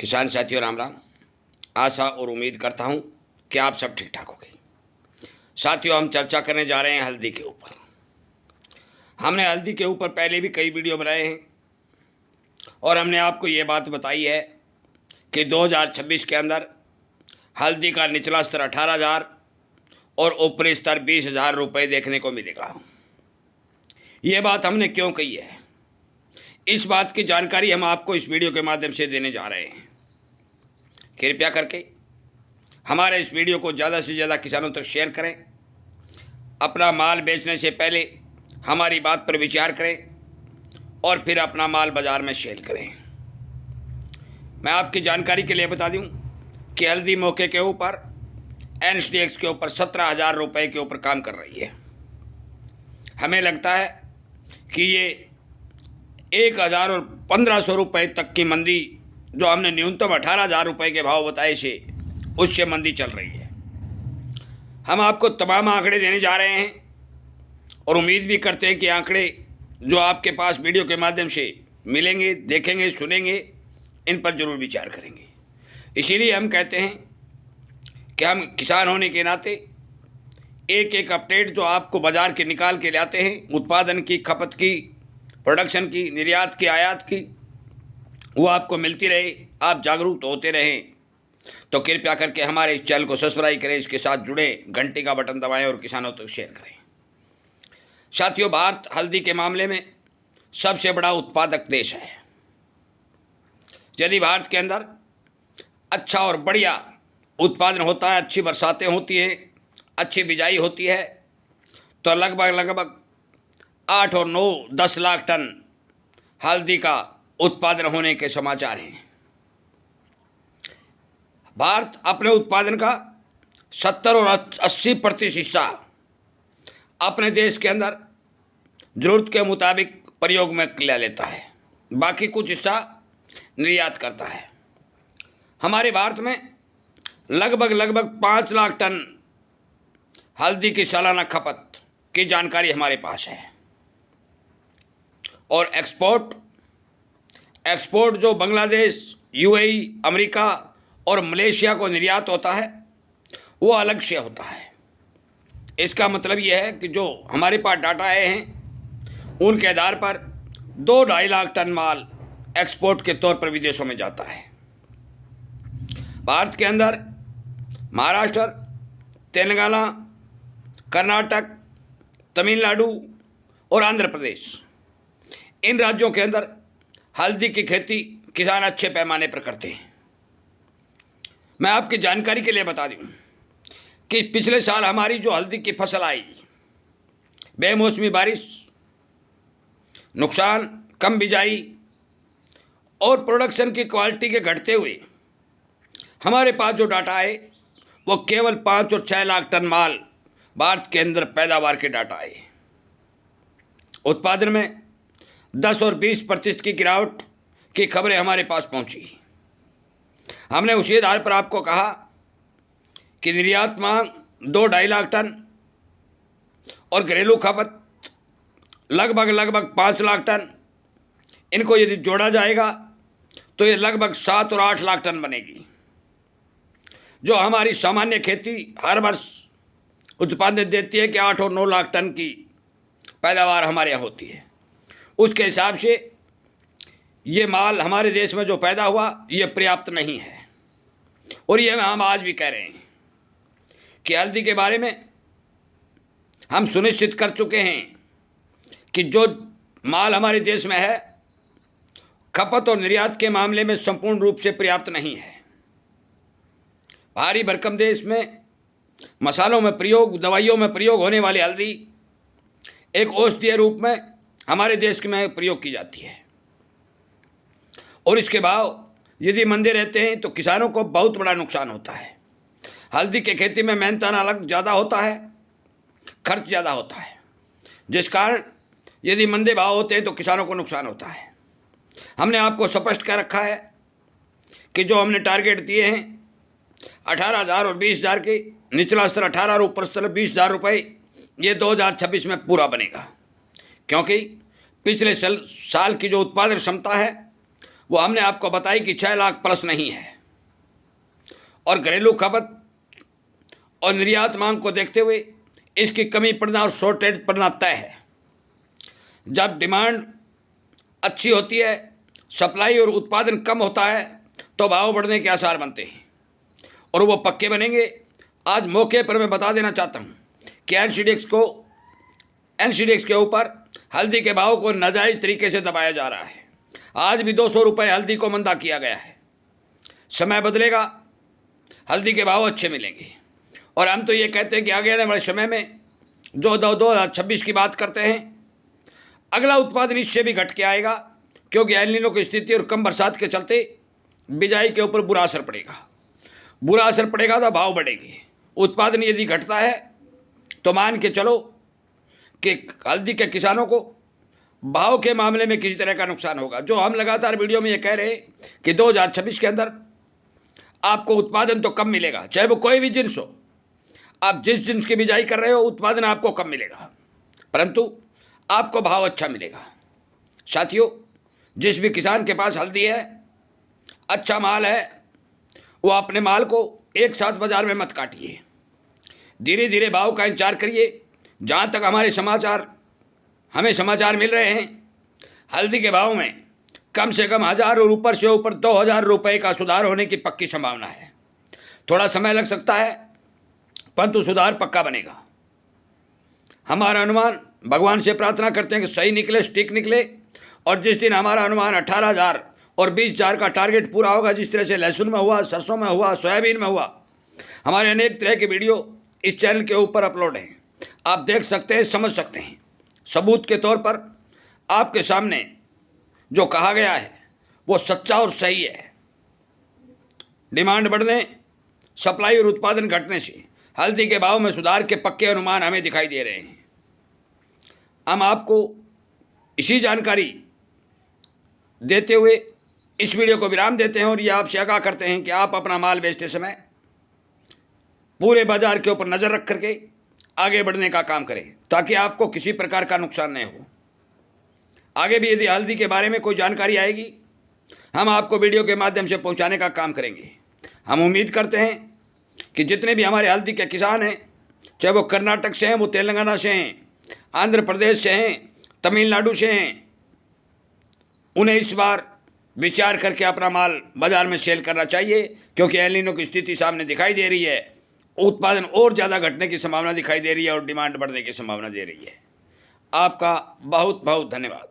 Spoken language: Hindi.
किसान साथियों राम राम। आशा और उम्मीद करता हूँ कि आप सब ठीक ठाक होंगे। साथियों, हम चर्चा करने जा रहे हैं हल्दी के ऊपर। हमने हल्दी के ऊपर पहले भी कई वीडियो बनाए हैं और हमने आपको ये बात बताई है कि 2026 के अंदर हल्दी का निचला स्तर 18,000 और ऊपरी स्तर 20,000 रुपये देखने को मिलेगा। ये बात हमने क्यों कही है, इस बात की जानकारी हम आपको इस वीडियो के माध्यम से देने जा रहे हैं। कृपया करके हमारे इस वीडियो को ज़्यादा से ज़्यादा किसानों तक शेयर करें। अपना माल बेचने से पहले हमारी बात पर विचार करें और फिर अपना माल बाज़ार में सेल करें। मैं आपकी जानकारी के लिए बता दूं कि हल्दी मौके के ऊपर NSDX के ऊपर 17,000 रुपये के ऊपर काम कर रही है। हमें लगता है कि ये 1,000 और 1,500 रुपये तक की मंदी, जो हमने न्यूनतम 18,000 रुपये के भाव बताए से, उससे मंदी चल रही है। हम आपको तमाम आंकड़े देने जा रहे हैं और उम्मीद भी करते हैं कि आंकड़े जो आपके पास वीडियो के माध्यम से मिलेंगे, देखेंगे, सुनेंगे, इन पर ज़रूर विचार करेंगे। इसीलिए हम कहते हैं कि हम किसान होने के नाते एक एक अपडेट जो आपको बाज़ार के निकाल के लाते हैं, उत्पादन की, खपत की, प्रोडक्शन की, निर्यात की, आयात की, वो आपको मिलती रहे, आप जागरूक होते रहें। तो कृपया करके हमारे इस चैनल को सब्सक्राइब करें, इसके साथ जुड़ें, घंटी का बटन दबाएं और किसानों तक शेयर करें। साथियों, भारत हल्दी के मामले में सबसे बड़ा उत्पादक देश है। यदि भारत के अंदर अच्छा और बढ़िया उत्पादन होता है, अच्छी बरसातें होती हैं, अच्छी बिजाई होती है, तो लगभग 8 और 9, 10 लाख टन हल्दी का उत्पादन होने के समाचार हैं। भारत अपने उत्पादन का 70 और 80% हिस्सा अपने देश के अंदर ज़रूरत के मुताबिक प्रयोग में ले लेता है, बाकी कुछ हिस्सा निर्यात करता है। हमारे भारत में लगभग 5 लाख टन हल्दी की सालाना खपत की जानकारी हमारे पास है। और एक्सपोर्ट जो बांग्लादेश, UAE, अमेरिका और मलेशिया को निर्यात होता है, वो अलग से होता है। इसका मतलब यह है कि जो हमारे पास डाटा आए हैं, उनके आधार पर 2-2.5 लाख टन माल एक्सपोर्ट के तौर पर विदेशों में जाता है। भारत के अंदर महाराष्ट्र, तेलंगाना, कर्नाटक, तमिलनाडु और आंध्र प्रदेश, इन राज्यों के अंदर हल्दी की खेती किसान अच्छे पैमाने पर करते हैं। मैं आपकी जानकारी के लिए बता दूं कि पिछले साल हमारी जो हल्दी की फसल आई, बेमौसमी बारिश, नुकसान, कम बिजाई और प्रोडक्शन की क्वालिटी के घटते हुए हमारे पास जो डाटा आए, वो केवल 5 और 6 लाख टन माल भारत के अंदर पैदावार के डाटा आए। उत्पादन में 10 और 20% की गिरावट की खबरें हमारे पास पहुंची। हमने उसी आधार पर आपको कहा कि निर्यात मांग 2-2.5 लाख टन और घरेलू खपत लगभग 5 लाख टन, इनको यदि जोड़ा जाएगा तो ये लगभग 7 और 8 लाख टन बनेगी। जो हमारी सामान्य खेती हर वर्ष उत्पादन देती है कि 8 और 9 लाख टन की पैदावार हमारे यहाँ होती है, उसके हिसाब से ये माल हमारे देश में जो पैदा हुआ, ये पर्याप्त नहीं है। और ये हम आज भी कह रहे हैं कि हल्दी के बारे में हम सुनिश्चित कर चुके हैं कि जो माल हमारे देश में है, खपत और निर्यात के मामले में संपूर्ण रूप से पर्याप्त नहीं है। भारी भरकम देश में मसालों में प्रयोग, दवाइयों में प्रयोग होने वाली हल्दी एक औषधीय रूप में हमारे देश में प्रयोग की जाती है और इसके भाव यदि मंदे रहते हैं तो किसानों को बहुत बड़ा नुकसान होता है। हल्दी की खेती में मेहनताना अलग ज़्यादा होता है, खर्च ज़्यादा होता है, जिस कारण यदि मंदे भाव होते हैं तो किसानों को नुकसान होता है। हमने आपको स्पष्ट कर रखा है कि जो हमने टारगेट दिए हैं 18,000 और 20,000 के, निचला स्तर 18 और ऊपर स्तर 20,000 रुपये, ये 2026 में पूरा बनेगा। क्योंकि पिछले साल की जो उत्पादन क्षमता है वो हमने आपको बताई कि 6 लाख प्लस नहीं है, और घरेलू खपत और निर्यात मांग को देखते हुए इसकी कमी पड़ना और शॉर्टेज पड़ना तय है। जब डिमांड अच्छी होती है, सप्लाई और उत्पादन कम होता है, तो भाव बढ़ने के आसार बनते हैं, और वो पक्के बनेंगे। आज मौके पर मैं बता देना चाहता हूँ कि एनसीडीएक्स के ऊपर हल्दी के भाव को नाजायज तरीके से दबाया जा रहा है। आज भी 200 रुपये हल्दी को मंदा किया गया है। समय बदलेगा, हल्दी के भाव अच्छे मिलेंगे, और हम तो ये कहते हैं कि आगे आने वाले समय में जो 2026 की बात करते हैं, अगला उत्पादन इससे भी घट के आएगा, क्योंकि एल नीनो की स्थिति और कम बरसात के चलते बिजाई के ऊपर बुरा असर पड़ेगा तो भाव बढ़ेंगे। उत्पादन यदि घटता है तो मान के चलो कि हल्दी के किसानों को भाव के मामले में किसी तरह का नुकसान होगा। जो हम लगातार वीडियो में ये कह रहे हैं कि 2026 के अंदर आपको उत्पादन तो कम मिलेगा, चाहे वो कोई भी जिन्स हो। आप जिस जिन्स की बिजाई कर रहे हो, उत्पादन आपको कम मिलेगा, परंतु आपको भाव अच्छा मिलेगा। साथियों, जिस भी किसान के पास हल्दी है, अच्छा माल है, वो अपने माल को एक साथ बाजार में मत काटिए, धीरे धीरे भाव का इंतजार करिए। जहाँ तक हमें समाचार मिल रहे हैं, हल्दी के भाव में कम से कम 1000 और ऊपर से ऊपर 2000 रुपये का सुधार होने की पक्की संभावना है। थोड़ा समय लग सकता है, परंतु सुधार पक्का बनेगा। हमारा अनुमान, भगवान से प्रार्थना करते हैं कि सही निकले, स्टिक निकले, और जिस दिन हमारा अनुमान 18,000 और 20,000 का टारगेट पूरा होगा, जिस तरह से लहसुन में हुआ, सरसों में हुआ, सोयाबीन में हुआ, हमारे अनेक तरह के वीडियो इस चैनल के ऊपर अपलोड हैं, आप देख सकते हैं, समझ सकते हैं। सबूत के तौर पर आपके सामने जो कहा गया है वो सच्चा और सही है। डिमांड बढ़ने, सप्लाई और उत्पादन घटने से हल्दी के भाव में सुधार के पक्के अनुमान हमें दिखाई दे रहे हैं। हम आपको इसी जानकारी देते हुए इस वीडियो को विराम देते हैं, और ये आपसे आगाह करते हैं कि आप अपना माल बेचते समय पूरे बाजार के ऊपर नज़र रख करके आगे बढ़ने का काम करें, ताकि आपको किसी प्रकार का नुकसान नहीं हो। आगे भी यदि हल्दी के बारे में कोई जानकारी आएगी, हम आपको वीडियो के माध्यम से पहुंचाने का काम करेंगे। हम उम्मीद करते हैं कि जितने भी हमारे हल्दी के किसान हैं, चाहे वो कर्नाटक से हैं, वो तेलंगाना से हैं, आंध्र प्रदेश से हैं, तमिलनाडु से हैं, उन्हें इस बार विचार करके अपना माल बाजार में सेल करना चाहिए, क्योंकि एल नीनो की स्थिति सामने दिखाई दे रही है। उत्पादन और ज़्यादा घटने की संभावना दिखाई दे रही है और डिमांड बढ़ने की संभावना दे रही है। आपका बहुत बहुत धन्यवाद।